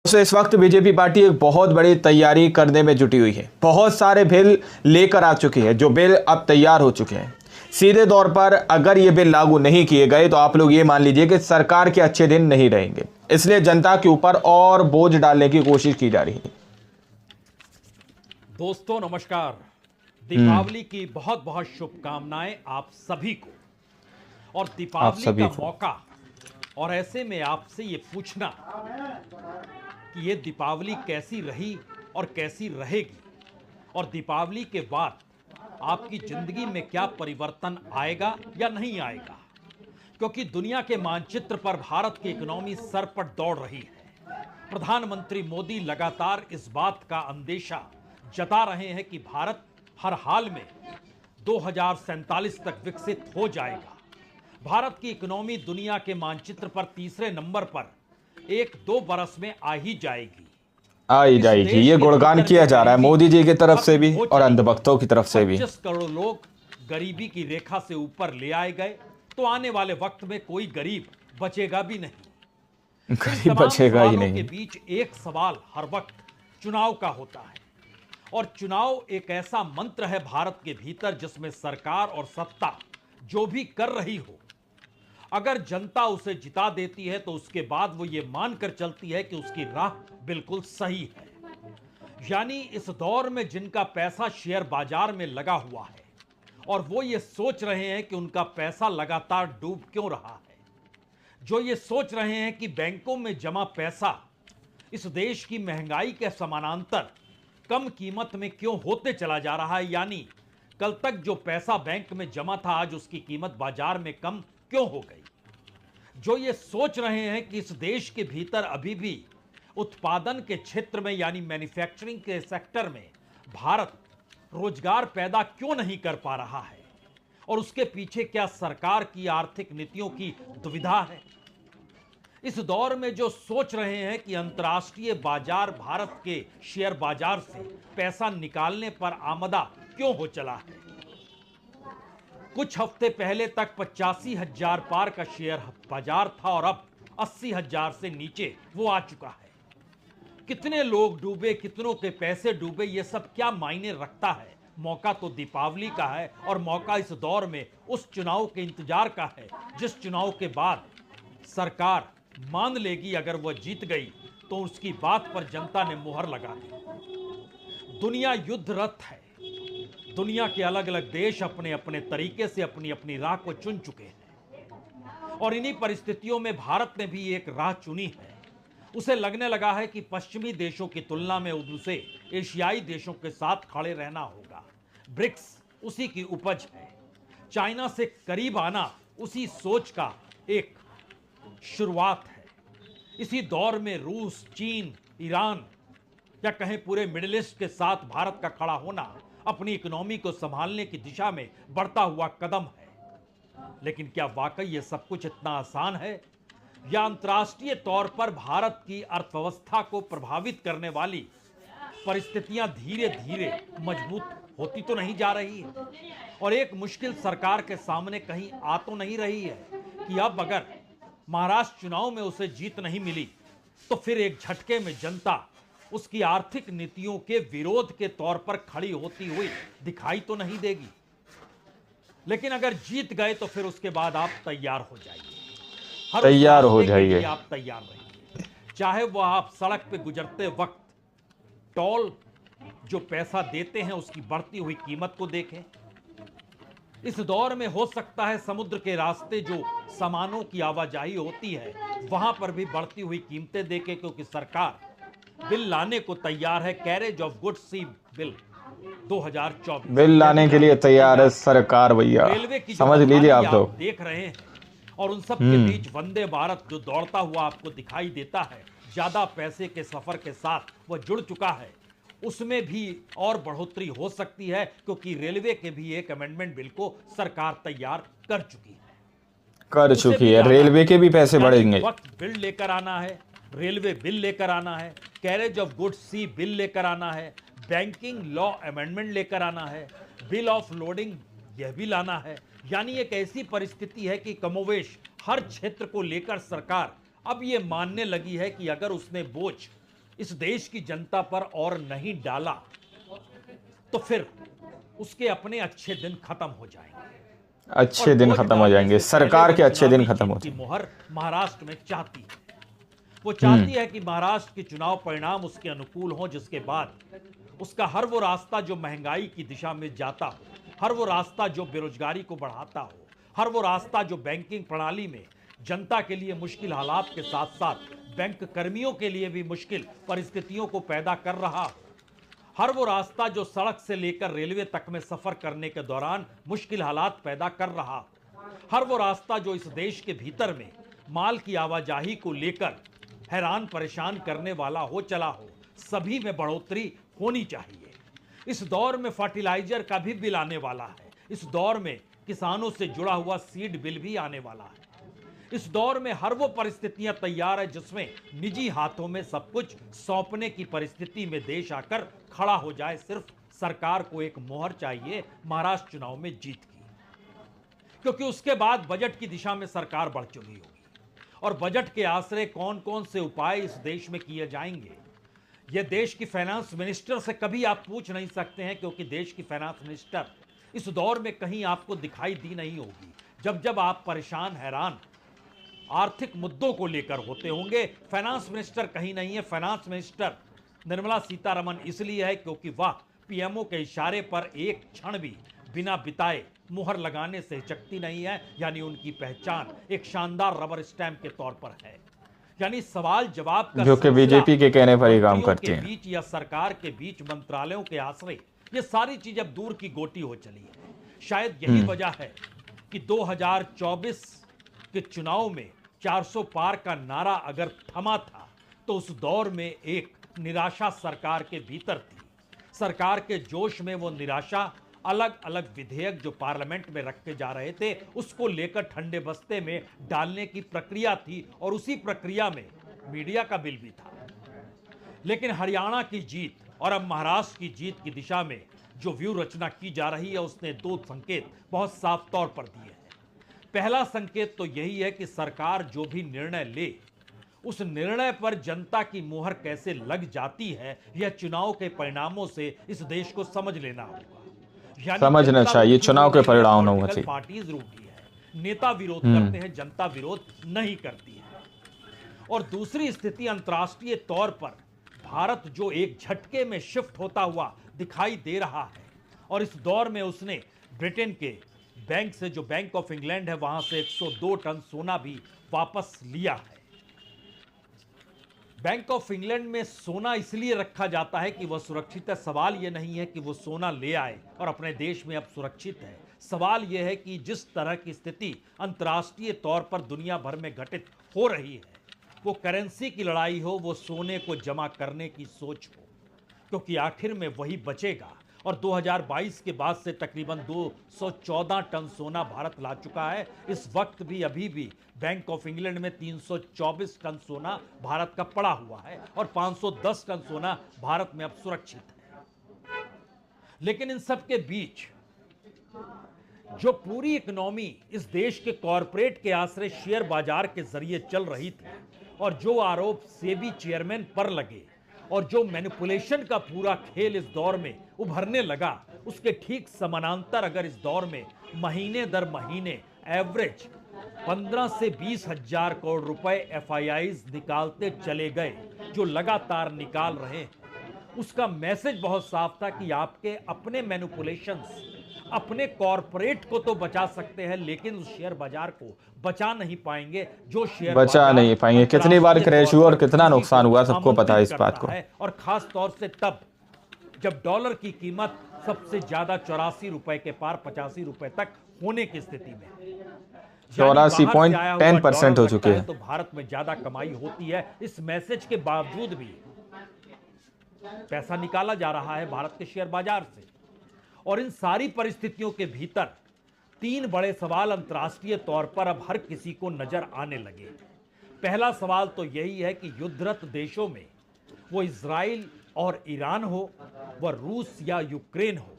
इस वक्त BJP party एक बहुत बड़ी तैयारी करने में जुटी हुई है। बहुत सारे बिल लेकर आ चुकी है, जो बिल अब तैयार हो चुके हैं। सीधे तौर पर अगर ये बिल लागू नहीं किए गए तो आप लोग ये मान लीजिए कि सरकार के अच्छे दिन नहीं रहेंगे। इसलिए जनता के ऊपर और बोझ डालने की कोशिश की जा रही है। दोस्तों नमस्कार, दीपावली की बहुत बहुत शुभकामनाएं आप सभी को। और दीपावली का मौका, और ऐसे में आपसे ये पूछना कि ये दीपावली कैसी रही और कैसी रहेगी, और दीपावली के बाद आपकी जिंदगी में क्या परिवर्तन आएगा या नहीं आएगा। क्योंकि दुनिया के मानचित्र पर भारत की इकोनॉमी सर पर दौड़ रही है। प्रधानमंत्री मोदी लगातार इस बात का अंदेशा जता रहे हैं कि भारत हर हाल में 2047 तक विकसित हो जाएगा। भारत की इकोनॉमी दुनिया के मानचित्र पर तीसरे नंबर पर 1-2 बरस में आ ही जाएगी। ये गुणगान किया जा रहा है मोदी जी की तरफ से भी और अंधभक्तों की तरफ से भी। 25 करोड़ लोग गरीबी की रेखा से ऊपर ले आए गए तो आने वाले वक्त में कोई गरीब बचेगा भी नहीं। गरीब बचेगा ही नहीं। के बीच एक सवाल हर वक्त चुनाव का होता है, और चुनाव एक ऐसा मंत्र है भारत के भीतर जिसमें सरकार और सत्ता जो भी कर रही हो, अगर जनता उसे जिता देती है तो उसके बाद वो ये मानकर चलती है कि उसकी राह बिल्कुल सही है। यानी इस दौर में जिनका पैसा शेयर बाजार में लगा हुआ है और वो ये सोच रहे हैं कि उनका पैसा लगातार डूब क्यों रहा है, जो ये सोच रहे हैं कि बैंकों में जमा पैसा इस देश की महंगाई के समानांतर कम कीमत में क्यों होते चला जा रहा है, यानी कल तक जो पैसा बैंक में जमा था आज उसकी कीमत बाजार में कम क्यों हो गई, जो ये सोच रहे हैं कि इस देश के भीतर अभी भी उत्पादन के क्षेत्र में यानी मैन्युफैक्चरिंग के सेक्टर में भारत रोजगार पैदा क्यों नहीं कर पा रहा है, और उसके पीछे क्या सरकार की आर्थिक नीतियों की दुविधा है। इस दौर में जो सोच रहे हैं कि अंतर्राष्ट्रीय बाजार भारत के शेयर बाजार से पैसा निकालने पर आमदा क्यों हो चला है। कुछ हफ्ते पहले तक 85,000 पार का शेयर बाजार था और अब 80,000 से नीचे वो आ चुका है। कितने लोग डूबे, कितनों के पैसे डूबे, ये सब क्या मायने रखता है। मौका तो दीपावली का है, और मौका इस दौर में उस चुनाव के इंतजार का है जिस चुनाव के बाद सरकार मान लेगी अगर वह जीत गई तो उसकी बात पर जनता ने मुहर लगा दी। दुनिया युद्धरत है। दुनिया के अलग अलग देश अपने अपने तरीके से अपनी अपनी राह को चुन चुके हैं, और इन्हीं परिस्थितियों में भारत ने भी एक राह चुनी है। उसे लगने लगा है कि पश्चिमी देशों की तुलना में उसे एशियाई देशों के साथ खड़े रहना होगा। ब्रिक्स उसी की उपज है। चाइना से करीब आना उसी सोच का एक शुरुआत है। इसी दौर में रूस, चीन, ईरान या कहें पूरे मिडिल ईस्ट के साथ भारत का खड़ा होना अपनी इकोनॉमी को संभालने की दिशा में बढ़ता हुआ कदम है। लेकिन क्या वाकई ये सब कुछ इतना आसान है, या अंतर्राष्ट्रीय तौर पर भारत की अर्थव्यवस्था को प्रभावित करने वाली परिस्थितियां धीरे धीरे मजबूत होती तो नहीं जा रही है, और एक मुश्किल सरकार के सामने कहीं आ तो नहीं रही है कि अब अगर महाराष्ट्र चुनाव में उसे जीत नहीं मिली तो फिर एक झटके में जनता उसकी आर्थिक नीतियों के विरोध के तौर पर खड़ी होती हुई दिखाई तो नहीं देगी। लेकिन अगर जीत गए तो फिर उसके बाद आप तैयार हो जाइए, तैयार हो जाइए, आप तैयार रहिए। चाहे वह आप सड़क पे गुजरते वक्त टोल जो पैसा देते हैं उसकी बढ़ती हुई कीमत को देखें। इस दौर में हो सकता है समुद्र के रास्ते जो सामानों की आवाजाही होती है वहां पर भी बढ़ती हुई कीमतें देखें, क्योंकि सरकार बिल लाने को तैयार है। Carriage of goods sea bill 2024 bill लाने के लिए तैयार है सरकार भैया, रेलवे की समझ लीजिए आप तो देख रहे हैं। और उन सब के बीच वंदे भारत जो दौड़ता हुआ आपको दिखाई देता है, ज्यादा पैसे के सफर के साथ वह जुड़ चुका है, उसमें भी और बढ़ोतरी हो सकती है, क्योंकि रेलवे के भी एक अमेंडमेंट बिल को सरकार तैयार कर चुकी है। रेलवे के भी पैसे बढ़ेंगे। वक्त बिल लेकर आना है, रेलवे बिल लेकर आना है, carriage of goods sea bill लेकर आना है, बैंकिंग लॉ अमेंडमेंट लेकर आना है, बिल ऑफ लोडिंग यह भी लाना है। यानी एक ऐसी परिस्थिति है कि कमोवेश हर क्षेत्र को लेकर सरकार अब ये मानने लगी है कि अगर उसने बोझ इस देश की जनता पर और नहीं डाला तो फिर उसके अपने अच्छे दिन खत्म हो जाएंगे। अच्छे और दिन बोझ खत्म हो डालने जाएंगे, से सरकार पहले के वो अच्छे दिन चुनावी खत्म हो जीत की जाएंगे। मुहर महाराष्ट्र में चाहती है। वो चाहती है कि महाराष्ट्र के चुनाव परिणाम उसके अनुकूल हों, जिसके बाद उसका हर वो रास्ता जो महंगाई की दिशा में जाता हो, हर वो रास्ता जो बेरोजगारी को बढ़ाता हो, हर वो रास्ता जो बैंकिंग प्रणाली में जनता के लिए मुश्किल हालात के साथ साथ बैंक कर्मियों के लिए भी मुश्किल परिस्थितियों को पैदा कर रहा हो, हर वो रास्ता जो सड़क से लेकर रेलवे तक में सफर करने के दौरान मुश्किल हालात पैदा कर रहा हो, हर वो रास्ता जो इस देश के भीतर में माल की आवाजाही को लेकर हैरान परेशान करने वाला हो चला हो, सभी में बढ़ोतरी होनी चाहिए। इस दौर में फर्टिलाइजर का भी बिल आने वाला है। इस दौर में किसानों से जुड़ा हुआ सीड बिल भी आने वाला है। इस दौर में हर वो परिस्थितियां तैयार है जिसमें निजी हाथों में सब कुछ सौंपने की परिस्थिति में देश आकर खड़ा हो जाए। सिर्फ सरकार को एक मोहर चाहिए महाराष्ट्र चुनाव में जीत की, क्योंकि उसके बाद बजट की दिशा में सरकार बढ़ चुकी होगी और बजट के आश्रय कौन कौन से उपाय इस देश में किए जाएंगे, यह देश की फाइनेंस मिनिस्टर से कभी आप पूछ नहीं सकते हैं, क्योंकि देश की फाइनेंस मिनिस्टर इस दौर में कहीं आपको दिखाई दी नहीं होगी। जब जब आप परेशान हैरान आर्थिक मुद्दों को लेकर होते होंगे, फाइनेंस मिनिस्टर कहीं नहीं है। फाइनेंस मिनिस्टर निर्मला सीतारमण इसलिए है क्योंकि वह पीएमओ के इशारे पर एक क्षण भी बिना बिताए मुहर लगाने से हिचकती नहीं है। यानी उनकी पहचान एक शानदार रबर स्टैंप के तौर पर है। यानी सवाल जवाब का जो कि बीजेपी के कहने पर ही काम करती है। बीच या सरकार के बीच मंत्रालयों के आश्रय, ये सारी चीज अब दूर की गोटी हो चली है। शायद यही वजह है कि 2024 के चुनाव में 400 पार का नारा अगर थमा था तो उस दौर में एक निराशा सरकार के भीतर थी। सरकार के जोश में वो निराशा अलग अलग विधेयक जो पार्लियामेंट में रखे जा रहे थे उसको लेकर ठंडे बस्ते में डालने की प्रक्रिया थी और उसी प्रक्रिया में मीडिया का बिल भी था। लेकिन हरियाणा की जीत और अब महाराष्ट्र की जीत की दिशा में जो व्यू रचना की जा रही है उसने दो संकेत बहुत साफ तौर पर दिए हैं। पहला संकेत तो यही है कि सरकार जो भी निर्णय ले उस निर्णय पर जनता की मुहर कैसे लग जाती है, यह चुनाव के परिणामों से इस देश को समझ लेना होगा। यानी समझना जनता चाहिए, रूठी चुनाव के हो रही है, परिणाम होना पॉलिटिकल चाहिए। पार्टीज रूठी है, नेता विरोध करते हैं, जनता विरोध नहीं करती है। और दूसरी स्थिति अंतर्राष्ट्रीय तौर पर भारत जो एक झटके में शिफ्ट होता हुआ दिखाई दे रहा है और इस दौर में उसने ब्रिटेन के बैंक से, जो बैंक ऑफ इंग्लैंड है, वहां से 102 टन सोना भी वापस लिया है। बैंक ऑफ इंग्लैंड में सोना इसलिए रखा जाता है कि वह सुरक्षित है। सवाल यह नहीं है कि वो सोना ले आए और अपने देश में अब सुरक्षित है। सवाल यह है कि जिस तरह की स्थिति अंतर्राष्ट्रीय तौर पर दुनिया भर में घटित हो रही है, वो करेंसी की लड़ाई हो, वो सोने को जमा करने की सोच हो, क्योंकि आखिर में वही बचेगा। और 2022 के बाद से तकरीबन 214 टन सोना भारत ला चुका है। इस वक्त भी अभी भी बैंक ऑफ इंग्लैंड में 324 टन सोना भारत का पड़ा हुआ है और 510 टन सोना भारत में अब सुरक्षित है। लेकिन इन सब के बीच जो पूरी इकोनॉमी इस देश के कॉरपोरेट के आश्रय शेयर बाजार के जरिए चल रही थी और जो आरोप सेबी चेयरमैन पर लगे और जो मैनिपुलेशन का पूरा खेल इस दौर में उभरने लगा, उसके ठीक समानांतर अगर इस दौर में महीने दर महीने एवरेज 15 से 20 हजार करोड़ रुपए एफआईआईज निकालते चले गए, जो लगातार निकाल रहे हैं, उसका मैसेज बहुत साफ था कि आपके अपने मैनिपुलेशंस अपने कॉरपोरेट को तो बचा सकते हैं, लेकिन उस शेयर बाजार को बचा नहीं पाएंगे। जो शेयर बचा नहीं पाएंगे। कितनी बार क्रैश हुआ और कितना नुकसान हुआ सबको पता है इस बात को। और खास तौर से तब जब डॉलर की कीमत सबसे ज्यादा 84 रुपए के पार 85 रुपए तक होने की स्थिति में 84.10% हो चुके हैं। तो भारत में ज्यादा कमाई होती है। इस मैसेज के बावजूद भी पैसा निकाला जा रहा है भारत के शेयर बाजार से। और इन सारी परिस्थितियों के भीतर तीन बड़े सवाल अंतर्राष्ट्रीय तौर पर अब हर किसी को नजर आने लगे। पहला सवाल तो यही है कि युद्धरत देशों में, वो इजराइल और ईरान हो, वह रूस या यूक्रेन हो,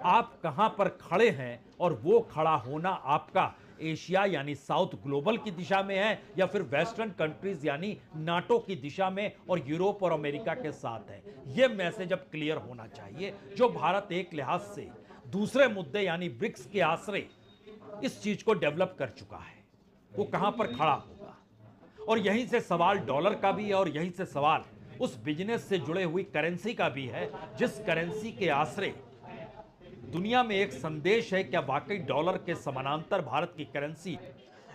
आप कहां पर खड़े हैं और वो खड़ा होना आपका एशिया यानी साउथ ग्लोबल की दिशा में है या फिर वेस्टर्न कंट्रीज यानी नाटो की दिशा में और यूरोप और अमेरिका के साथ है। यह मैसेज अब क्लियर होना चाहिए। जो भारत एक लिहाज से दूसरे मुद्दे यानी ब्रिक्स के आश्रय इस चीज को डेवलप कर चुका है, वो कहां पर खड़ा होगा। और यहीं से सवाल डॉलर का भी है और यहीं से सवाल उस बिजनेस से जुड़े हुई करेंसी का भी है जिस करेंसी के आश्रय दुनिया में एक संदेश है। क्या वाकई डॉलर के समानांतर भारत की करेंसी।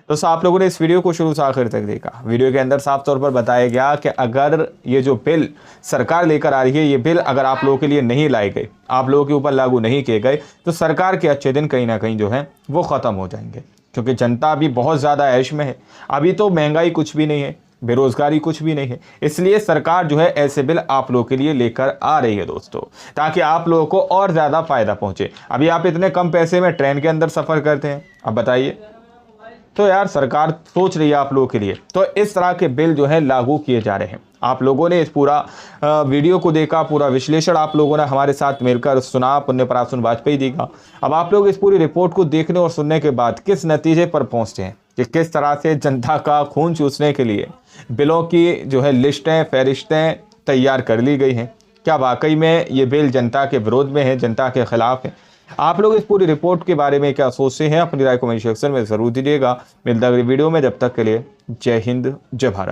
दोस्तों, आप लोगों ने इस वीडियो को शुरू से आखिर तक देखा। वीडियो के अंदर साफ तौर पर बताया गया कि अगर ये जो बिल सरकार लेकर आ रही है, ये बिल अगर आप लोगों के लिए नहीं लाए गए, आप लोगों के ऊपर लागू नहीं किए गए, तो सरकार के अच्छे दिन कहीं ना कहीं जो है वो ख़त्म हो जाएंगे। क्योंकि जनता अभी बहुत ज़्यादा ऐश में है। अभी तो महंगाई कुछ भी नहीं है, बेरोजगारी कुछ भी नहीं है। इसलिए सरकार जो है ऐसे बिल आप लोगों के लिए लेकर आ रही है दोस्तों, ताकि आप लोगों को और ज़्यादा फायदा पहुंचे। अभी आप इतने कम पैसे में ट्रेन के अंदर सफ़र करते हैं, अब बताइए। तो यार सरकार सोच रही है आप लोगों के लिए, तो इस तरह के बिल जो है लागू किए जा रहे हैं। आप लोगों ने इस पूरा वीडियो को देखा, पूरा विश्लेषण आप लोगों ने हमारे साथ मिलकर सुना, पुण्य पराशुन वाजपेयी जी का। अब आप लोग इस पूरी रिपोर्ट को देखने और सुनने के बाद किस नतीजे पर पहुंचते हैं कि किस तरह से जनता का खून चूसने के लिए बिलों की जो है लिस्टें, फहरिस्तें तैयार कर ली गई हैं। क्या वाकई में ये बिल जनता के विरोध में है, जनता के खिलाफ है? आप लोग इस पूरी रिपोर्ट के बारे में क्या सोचते हैं? अपनी राय कमेंट सेक्शन में ज़रूर दीजिएगा। मिलता है अगली वीडियो में, जब तक के लिए जय हिंद, जय भारत।